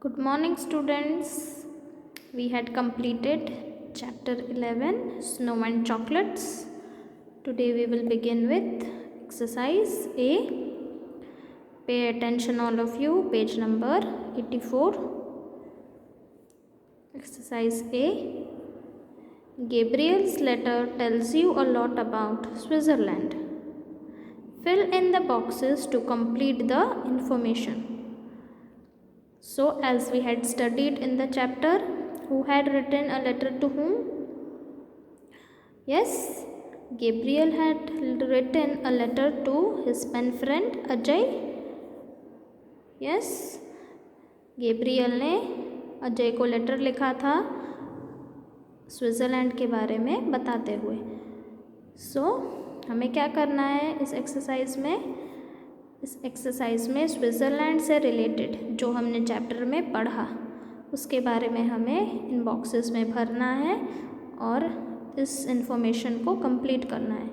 Good morning, students. We had completed chapter 11 Snow and Chocolates. Today we will begin with exercise A. Pay attention, all of you. Page number 84. Exercise A. Gabriel's letter tells you a lot about Switzerland. Fill in the boxes to complete the information. So, as we had studied in the chapter, who had written a letter to whom? Yes, Gabriel had written a letter to his pen friend Ajay. Yes, Gabriel ने अजय को letter लिखा था Switzerland के बारे में बताते हुए. हमें क्या करना है इस एक्सरसाइज में स्विट्ज़रलैंड से रिलेटेड जो हमने चैप्टर में पढ़ा उसके बारे में हमें इन बॉक्सेस में भरना है और इस इंफॉर्मेशन को कंप्लीट करना है.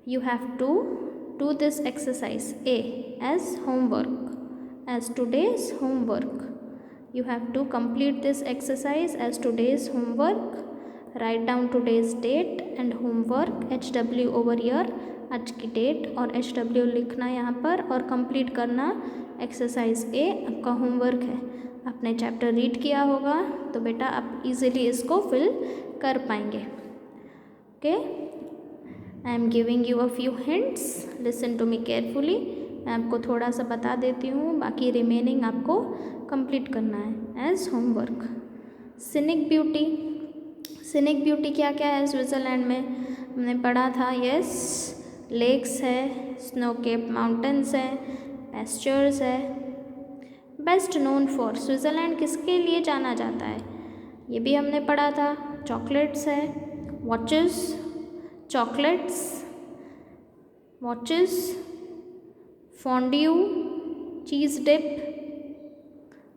You have to do this exercise a as homework, as today's homework. You have to complete this exercise as today's homework. Write down today's date and homework. HW over here, आज की date और HW लिखना यहाँ पर और complete करना. Exercise ए आपका homework है. आपने चैप्टर रीड किया होगा तो बेटा आप इजीली इसको फिल कर पाएंगे. Okay, I am giving you a few hints. Listen to me carefully. मैं आपको थोड़ा सा बता देती हूँ, बाकी रिमेनिंग आपको कंप्लीट करना है as homework. Scenic beauty. Scenic beauty क्या क्या है स्विट्ज़रलैंड में हमने पढ़ा था. यस, लेक्स है, स्नो केप माउंटेन्स है, पेस्चर्स है. बेस्ट नोन फॉर, स्विट्ज़रलैंड किसके लिए जाना जाता है ये भी हमने पढ़ा था. चॉकलेट्स है, watches, chocolates, watches, fondue, cheese dip.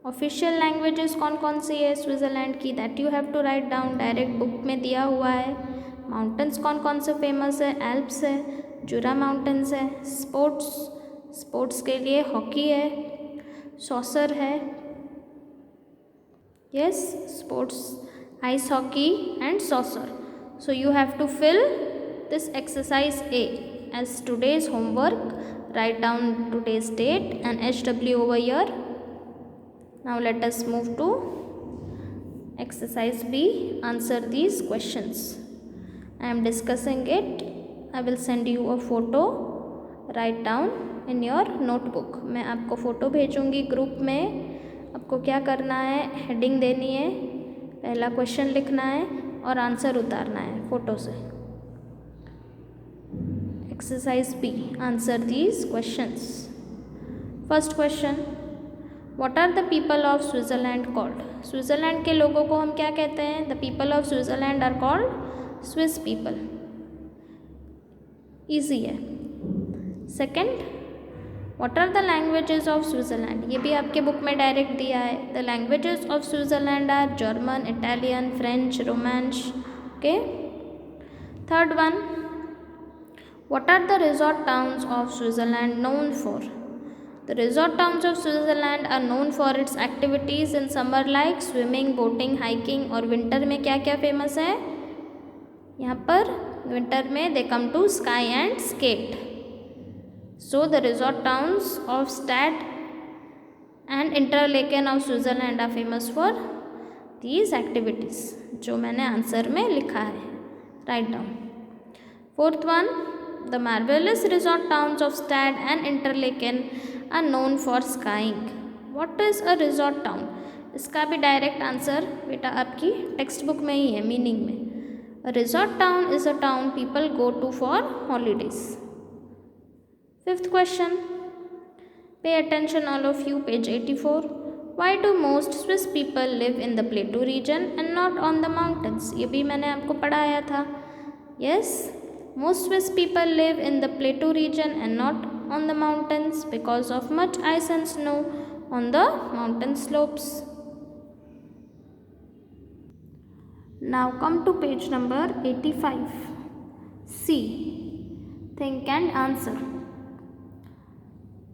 Official languages कौन कौन सी है स्विट्ज़रलैंड की, that you have to write down. Direct book में दिया हुआ है. माउंटेन्स कौन कौन से फेमस है, एल्प्स है, जुरा माउंटेन्स है. स्पोर्ट्स के लिए हॉकी है, सॉसर है. Yes, sports, ice hockey and soccer. So you have to fill this exercise a as today's homework. Write down today's date and HW over here. Now let us move to exercise B. Answer these questions. I am discussing it. I will send you a photo. Write down in your notebook. मैं आपको photo भेजूँगी group में. आपको क्या करना है, heading देनी है, पहला क्वेश्चन लिखना है और आंसर उतारना है फ़ोटो से. Exercise B. Answer these questions. First question. What are the people of Switzerland called? Switzerland के लोगों को हम क्या कहते हैं? The people of Switzerland are called Swiss people. Easy है. Second. What are the languages of Switzerland? ये भी आपके बुक में डायरेक्ट दिया है. The languages of Switzerland are German, Italian, French, Romansh. Okay. Third one. What are the resort towns of Switzerland known for? The resort towns of Switzerland are known for its activities in summer like swimming, boating, hiking. और winter में क्या क्या famous है यहाँ पर? Winter में they come to sky and skate. So the resort towns of Stad and Interlaken of Switzerland are famous for these activities जो मैंने आंसर में लिखा है. Write down. Fourth one. The marvelous resort towns of Stad and Interlaken are known for skiing. What is a resort town? इसका भी direct answer बेटा आपकी text book में ही है, मीनिंग में. A resort town is a town people go to for holidays. Fifth question. Pay attention, all of you. Page 84. Why do most Swiss people live in the Plateau region and not on the mountains? ये भी मैंने आपको पढ़ाया था. Yes. Most Swiss people live in the Plateau region and not on the mountains because of much ice and snow on the mountain slopes. Now come to page number 85. C. Think and answer.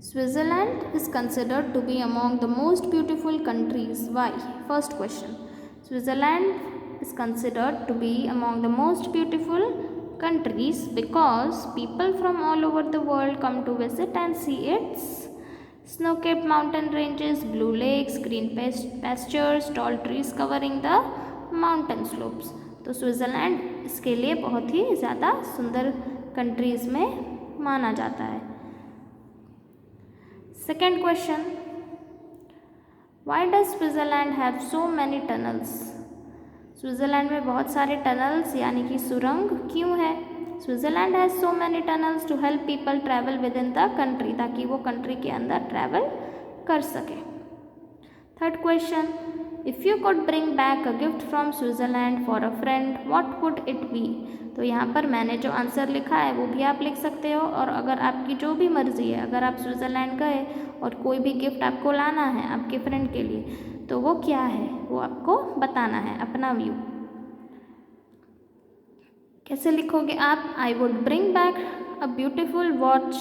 Switzerland is considered to be among the most beautiful countries. Why? First question. Switzerland is considered to be among the most beautiful countries because people from all over the world come to visit and see its snow-capped mountain ranges, blue lakes, green pastures, tall trees covering the mountain slopes. तो Switzerland इसके लिए बहुत ही ज़्यादा सुंदर countries में माना जाता है. Second question, why does Switzerland have so many tunnels? Switzerland में बहुत सारे टनल्स यानी कि सुरंग क्यों है? Switzerland has so many tunnels to help people travel within the country, ताकि वो कंट्री के अंदर ट्रैवल कर सके. Third question, if you could bring back a gift from Switzerland for a friend, what would it be? तो यहाँ पर मैंने जो आंसर लिखा है वो भी आप लिख सकते हो, और अगर आपकी जो भी मर्ज़ी है, अगर आप स्विट्ज़रलैंड गए और कोई भी गिफ्ट आपको लाना है आपके फ्रेंड के लिए, तो वो क्या है वो आपको बताना है, अपना व्यू. कैसे लिखोगे आप? I would bring back a beautiful watch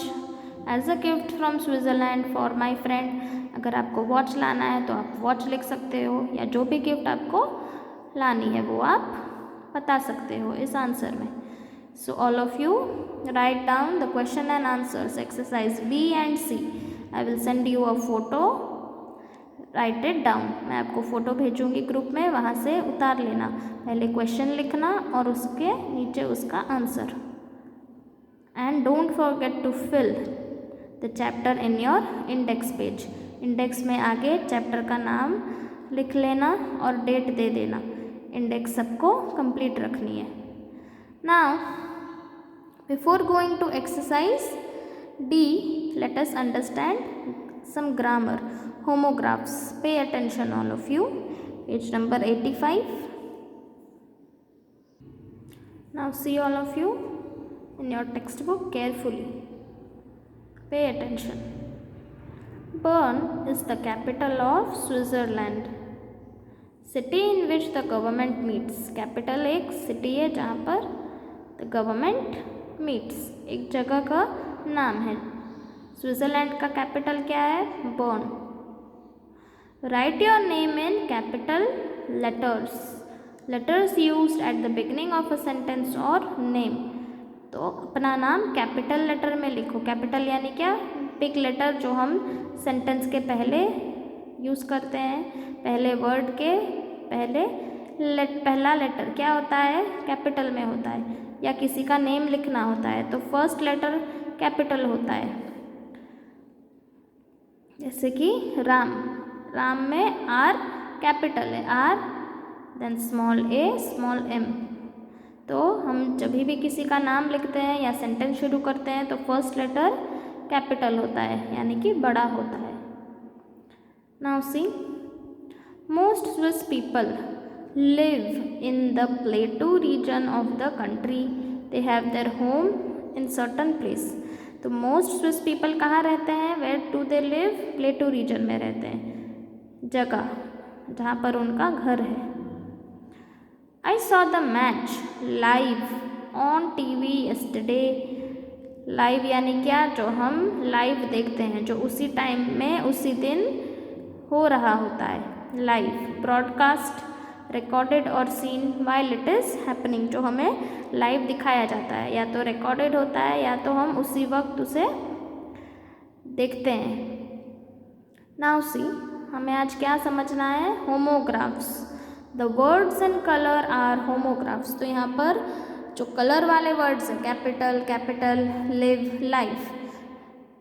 as a gift from Switzerland for my friend. अगर आपको वॉच लाना है तो आप वॉच लिख सकते हो, या जो भी गिफ्ट आपको लानी है वो आप बता सकते हो इस आंसर में. So all of you write down the question and answers, exercise B and C. I will send you a photo, write it down. मैं आपको फ़ोटो भेजूँगी ग्रुप में, वहाँ से उतार लेना. पहले क्वेश्चन लिखना और उसके नीचे उसका answer. And don't forget to fill the chapter in your index page. Index में आगे चैप्टर का नाम लिख लेना और डेट दे देना. इंडेक्स सबको कंप्लीट रखनी है. Now before going to exercise D, let us understand some grammar. Homographs. Pay attention all of you. Page number 85. Now see all of you in your textbook carefully. Pay attention. Bern is the capital of Switzerland. City in which the government meets. Capital एक city है जहाँ पर the government meets. एक जगह का नाम है. Switzerland का कैपिटल क्या है? Burn. Right your name in capital letters. Letters used at the beginning of a sentence और नेम. तो अपना नाम कैपिटल लेटर में लिखो. कैपिटल यानी क्या? बिग लेटर जो हम सेंटेंस के पहले यूज़ करते हैं. पहले वर्ड के पहला लेटर क्या होता है? कैपिटल में होता है. या किसी का नेम लिखना होता है तो फर्स्ट लेटर कैपिटल होता है. जैसे कि राम. राम में आर कैपिटल है, R then small A small M. तो हम जब भी किसी का नाम लिखते हैं या सेंटेंस शुरू करते हैं तो फर्स्ट लेटर कैपिटल होता है, यानी कि बड़ा होता है. Now see, most Swiss people live in the plateau region of the country. They have their home in certain place. तो मोस्ट स्विस पीपल कहाँ रहते हैं? Where do they live? Plateau region में रहते हैं, जगह जहाँ पर उनका घर है. I saw the match live on TV yesterday. Live यानी क्या? जो हम लाइव देखते हैं, जो उसी टाइम में उसी दिन हो रहा होता है. लाइव ब्रॉडकास्ट, रिकॉर्डेड और seen while it is happening. जो हमें लाइव दिखाया जाता है या तो रिकॉर्डेड होता है या तो हम उसी वक्त उसे देखते हैं. नाउ सी, हमें आज क्या समझना है? Homographs. The words in colour are homographs. तो यहाँ पर जो कलर वाले वर्ड्स हैं, capital, capital, live, life,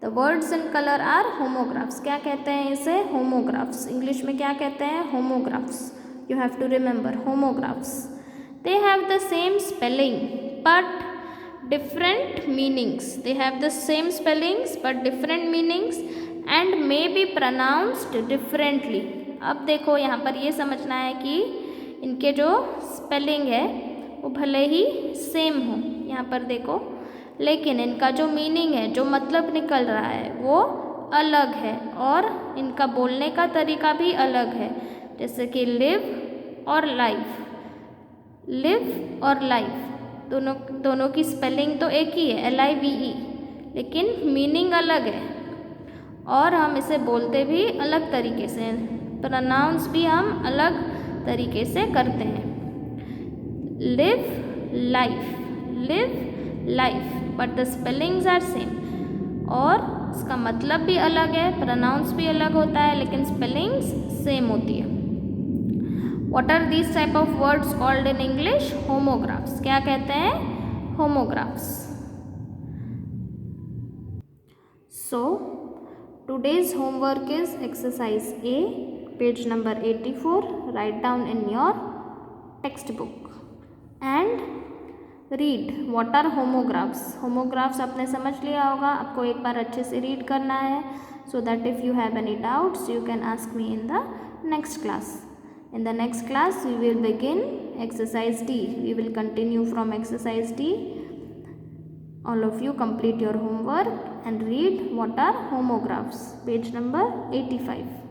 the words in colour are homographs. क्या कहते हैं इसे? होमोग्राफ्स. इंग्लिश में क्या कहते हैं? Homographs. You have to remember homographs. They have the same spelling but different meanings. They have the same spellings but different meanings and may be pronounced differently. अब देखो यहाँ पर ये समझना है कि इनके जो स्पेलिंग है वो भले ही सेम हो, यहाँ पर देखो, लेकिन इनका जो मीनिंग है, जो मतलब निकल रहा है वो अलग है और इनका बोलने का तरीका भी अलग है. जैसे कि लिव और लाइफ. लिव और लाइफ दोनों की स्पेलिंग तो एक ही है, LIVE, लेकिन मीनिंग अलग है. और हम इसे बोलते भी अलग तरीके से, प्रोनाउंस भी हम अलग तरीके से करते हैं। Live life but the spellings are same, और इसका मतलब भी अलग है, प्रोनाउंस भी अलग होता है, लेकिन स्पेलिंग्स सेम होती है। What are these type of words called in English? Homographs. क्या कहते हैं? Homographs. So today's homework is exercise A, page number 84. Write down in your textbook and read what are homographs. Homographs आपने समझ लिया होगा, आपको एक बार अच्छे से रीड करना है, so that if you have any doubts you can ask me in the next class. In the next class we will begin exercise D. We will continue from exercise D. All of you complete your homework and read what are homographs. Page number 85.